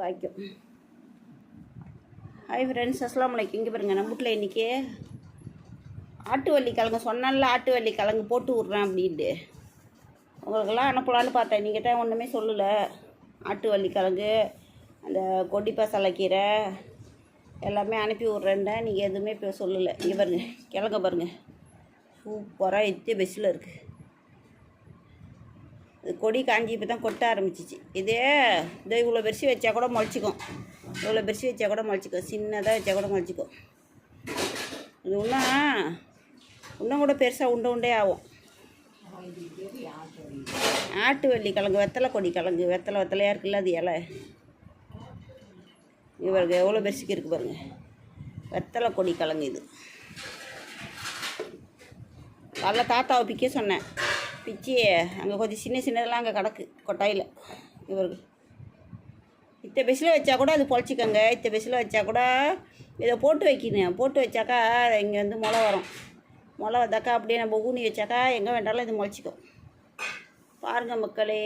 காய்க்கும். Hi friends, அஸ்ஸலாமு அலைக்கும். இங்கே பாருங்கள், நம்ம வீட்டில் இன்றைக்கி ஆட்டுவள்ளி கிழங்கு சொன்னால ஆட்டுவள்ளி கிழங்கு போட்டு விட்றேன் அப்படின்ட்டு உங்களுக்கெல்லாம் அனுப்பலான்னு பார்த்தேன். நீங்கள் தான் ஒன்றுமே சொல்லலை. ஆட்டுவள்ளி கிழங்கு, அந்த கொடி பசலைக்கீரை எல்லாமே அனுப்பி விட்றேன்டேன். நீங்கள் எதுவுமே இப்போ சொல்லலை. இங்கே பாருங்கள், கிழங்க பாருங்கள், சூப்பராக எத்தி பெஸ்ஸில் இருக்குது. இது கொடி காஞ்சி இப்போ தான் கொட்ட ஆரம்பிச்சிச்சு. இதே இவ்வளோ பெருசு வச்சா கூட முளைச்சிக்கும். இவ்வளோ பெருசு வச்சா கூட முளைச்சிக்கும். சின்னதாக வச்சா கூட முளைச்சிக்கும். இது இன்னும் கூட பெருசாக உண்டே ஆகும். ஆட்டுவள்ளி கிழங்கு, வெத்தலை கொடி கிழங்கு, வெத்தலையாக இருக்குல்ல, அது இலை. இவருக்கு எவ்வளோ பெருசுக்கு இருக்குது பாருங்கள். வெத்தலை கொடி கிழங்கு இது. அதில் தாத்தாவை பிக்க சொன்னேன். பிச்சி அங்கே கொஞ்சம் சின்னதெல்லாம் அங்கே கிடக்கு கொட்டாயில். இவருக்கு இத்த பெஸில் வச்சா கூட அது பொழைச்சிக்கோங்க. இத்த பெஸில் வச்சா கூட இதை போட்டு வைக்கணும். போட்டு வச்சாக்கா இங்கே வந்து முளை வரும். முளை வந்தாக்கா அப்படியே நம்ம ஊனி வச்சாக்கா எங்கே வேண்டாலும் இது முளைச்சிக்கும். பாருங்கள் மக்களே.